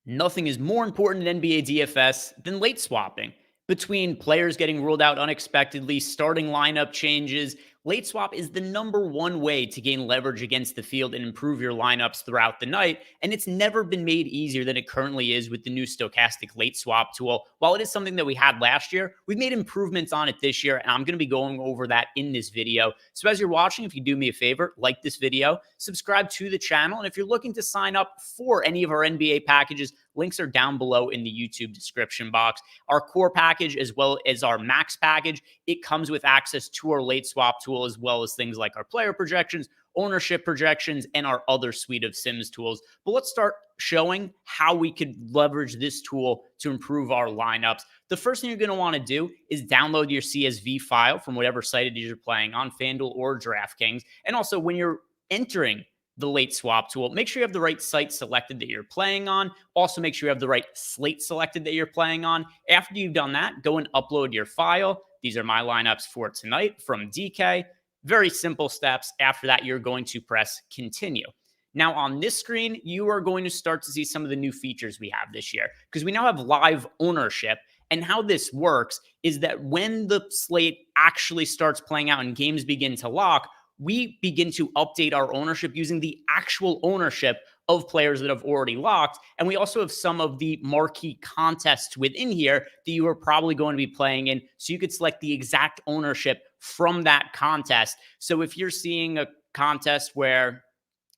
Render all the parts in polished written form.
Nothing is more important in NBA DFS than late swapping. Between players getting ruled out unexpectedly, starting lineup changes, late swap is the number one way to gain leverage against the field and improve your lineups throughout the night. And it's never been made easier than it currently is with the new Stokastic late swap tool. While it is something that we had last year, we've made improvements on it this year, and I'm going to be going over that in this video. So as you're watching, if you do me a favor, like this video, subscribe to the channel, and if you're looking to sign up for any of our NBA packages, links are down below in the YouTube description box. Our core package, as well as our max package, it comes with access to our late swap tool, as well as things like our player projections, ownership projections, and our other suite of Sims tools. But let's start showing how we could leverage this tool to improve our lineups. The first thing you're going to want to do is download your CSV file from whatever site it is you're playing on, FanDuel or DraftKings. And also, when you're entering the late swap tool, make sure you have the right site selected that you're playing on. Also, make sure you have the right slate selected that you're playing on. After you've done that, go and upload your file. These are my lineups for tonight from DK. Very simple steps. After that, you're going to press continue. Now on this screen, you are going to start to see some of the new features we have this year, because we now have live ownership. And how this works is that when the slate actually starts playing out and games begin to lock, we begin to update our ownership using the actual ownership of players that have already locked. And we also have some of the marquee contests within here that you are probably going to be playing in. So you could select the exact ownership from that contest. So if you're seeing a contest where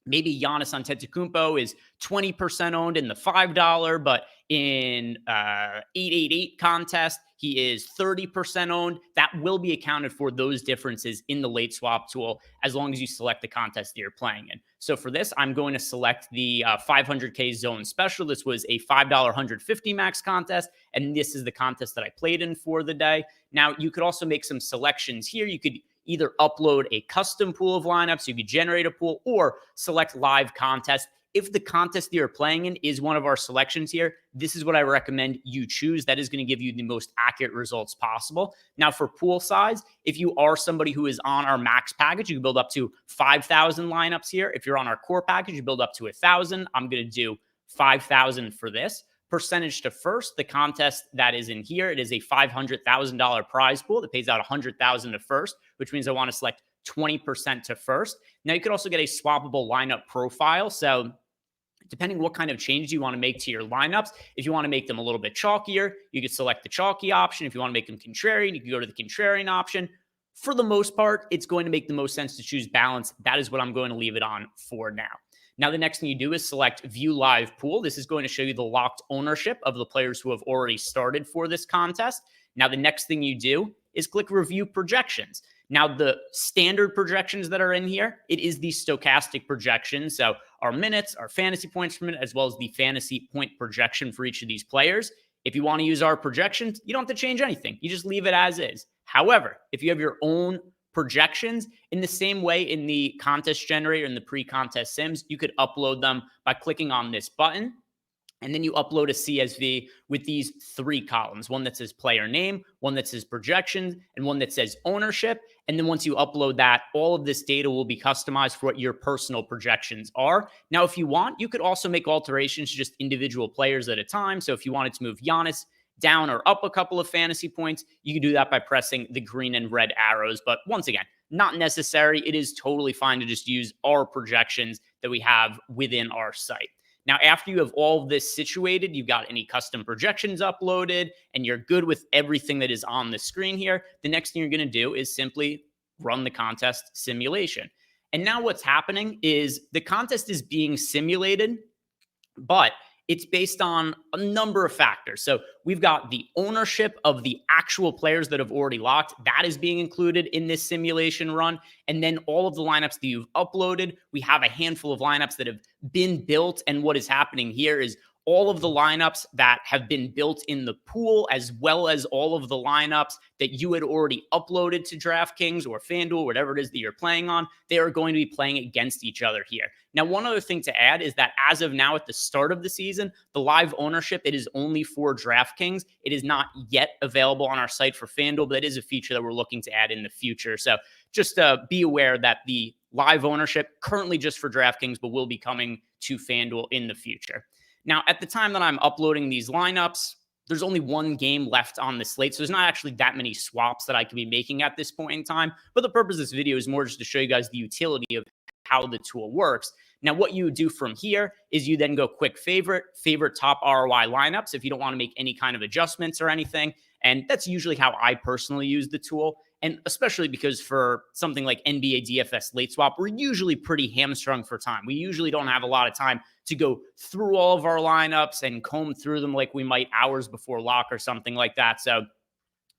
maybe Giannis Antetokounmpo is 20% owned in the $5, but in 888 contest, he is 30% owned. That will be accounted for, those differences in the late swap tool, as long as you select the contest that you're playing in. So for this, I'm going to select the 500K zone special. This was a $5 150 max contest, and this is the contest that I played in for the day. Now, you could also make some selections here. You could either upload a custom pool of lineups, you could generate a pool, or select live contest. If the contest that you're playing in is one of our selections here, this is what I recommend you choose. That is going to give you the most accurate results possible. Now, for pool size, if you are somebody who is on our max package, you can build up to 5,000 lineups here. If you're on our core package, you build up to 1,000. I'm going to do 5,000 for this. Percentage to first, the contest that is in here, it is a $500,000 prize pool that pays out $100,000 to first, which means I want to select 20% to first. Now, you could also get a swappable lineup profile. So depending what kind of changes you want to make to your lineups, if you want to make them a little bit chalkier, you could select the chalky option. If you want to make them contrarian, you can go to the contrarian option. For the most part, it's going to make the most sense to choose balance. That is what I'm going to leave it on for now. Now, the next thing you do is select View Live Pool. This is going to show you the locked ownership of the players who have already started for this contest. Now, the next thing you do is click Review Projections. Now, the standard projections that are in here, it is the Stokastic projection. So our minutes, our fantasy points per minute, as well as the fantasy point projection for each of these players. If you want to use our projections, you don't have to change anything. You just leave it as is. However, if you have your own projections, in the same way in the contest generator and the pre-contest sims, you could upload them by clicking on this button. And then you upload a CSV with these three columns, one that says player name, one that says projections, and one that says ownership. And then once you upload that, all of this data will be customized for what your personal projections are. Now, if you want, you could also make alterations to just individual players at a time. So if you wanted to move Giannis down or up a couple of fantasy points, you can do that by pressing the green and red arrows. But once again, not necessary. It is totally fine to just use our projections that we have within our site. Now, after you have all of this situated, you've got any custom projections uploaded, and you're good with everything that is on the screen here, the next thing you're going to do is simply run the contest simulation. And now what's happening is the contest is being simulated, but it's based on a number of factors. So we've got the ownership of the actual players that have already locked. That is being included in this simulation run. And then all of the lineups that you've uploaded, we have a handful of lineups that have been built. And what is happening here is all of the lineups that have been built in the pool, as well as all of the lineups that you had already uploaded to DraftKings or FanDuel, whatever it is that you're playing on, they are going to be playing against each other here. Now, one other thing to add is that as of now, at the start of the season, the live ownership, it is only for DraftKings. It is not yet available on our site for FanDuel, but it is a feature that we're looking to add in the future. So just be aware that the live ownership currently just for DraftKings, but will be coming to FanDuel in the future. Now, at the time that I'm uploading these lineups, there's only one game left on the slate, so there's not actually that many swaps that I could be making at this point in time. But the purpose of this video is more just to show you guys the utility of how the tool works. Now, what you do from here is you then go quick favorite top ROI lineups if you don't want to make any kind of adjustments or anything. And that's usually how I personally use the tool. And especially because for something like NBA DFS late swap, we're usually pretty hamstrung for time. We usually don't have a lot of time to go through all of our lineups and comb through them like we might hours before lock or something like that. So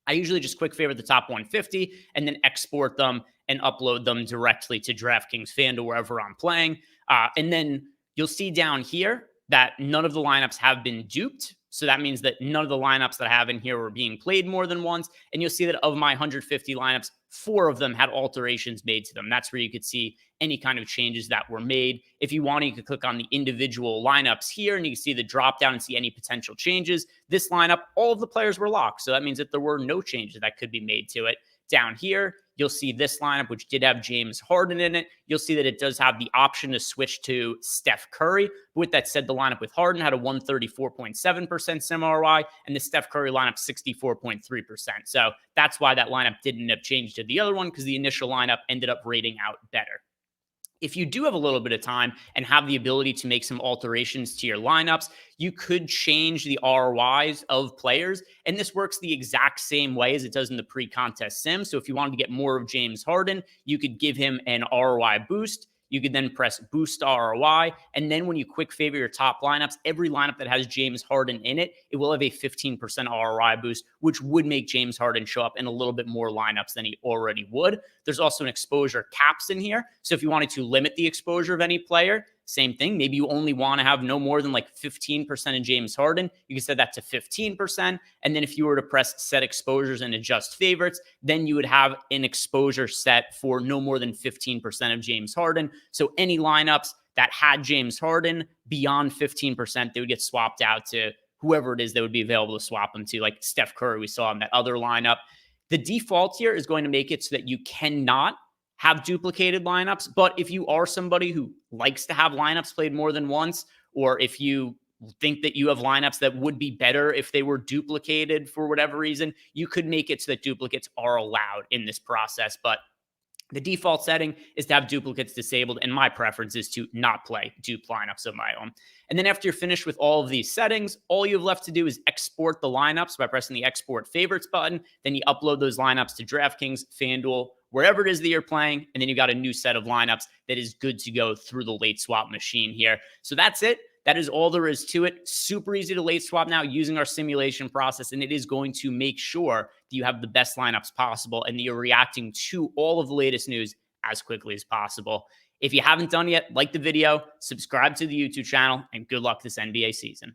I usually just quick favorite the top 150 and then export them and upload them directly to DraftKings, FanDuel, wherever I'm playing. And then you'll see down here that none of the lineups have been duped. So that means that none of the lineups that I have in here were being played more than once. And you'll see that of my 150 lineups, 4 of them had alterations made to them. That's where you could see any kind of changes that were made. If you want, you could click on the individual lineups here and you can see the drop down and see any potential changes. This lineup, all of the players were locked. So that means that there were no changes that could be made to it. Down here, you'll see this lineup, which did have James Harden in it. You'll see that it does have the option to switch to Steph Curry. But with that said, the lineup with Harden had a 134.7% sim ROI, and the Steph Curry lineup 64.3%. So that's why that lineup didn't end up changing to the other one, because the initial lineup ended up rating out better. If you do have a little bit of time and have the ability to make some alterations to your lineups, you could change the ROIs of players. And this works the exact same way as it does in the pre-contest sim. So if you wanted to get more of James Harden, you could give him an ROI boost. You could then press boost ROI. And then when you quick favor your top lineups, every lineup that has James Harden in it, it will have a 15% ROI boost, which would make James Harden show up in a little bit more lineups than he already would. There's also an exposure caps in here. So if you wanted to limit the exposure of any player, same thing. Maybe you only want to have no more than like 15% of James Harden. You can set that to 15%. And then if you were to press set exposures and adjust favorites, then you would have an exposure set for no more than 15% of James Harden. So any lineups that had James Harden beyond 15%, they would get swapped out to whoever it is that would be available to swap them to, like Steph Curry we saw in that other lineup. The default here is going to make it so that you cannot have duplicated lineups. But if you are somebody who likes to have lineups played more than once, or if you think that you have lineups that would be better if they were duplicated for whatever reason, you could make it so that duplicates are allowed in this process. But the default setting is to have duplicates disabled, and my preference is to not play dupe lineups of my own. And then after you're finished with all of these settings, all you have left to do is export the lineups by pressing the export favorites button. Then you upload those lineups to DraftKings, FanDuel, wherever it is that you're playing, and then you got a new set of lineups that is good to go through the late swap machine here. So that's it. That is all there is to it. Super easy to late swap now using our simulation process, and it is going to make sure that you have the best lineups possible and that you're reacting to all of the latest news as quickly as possible. If you haven't done yet, like the video, subscribe to the YouTube channel, and good luck this NBA season.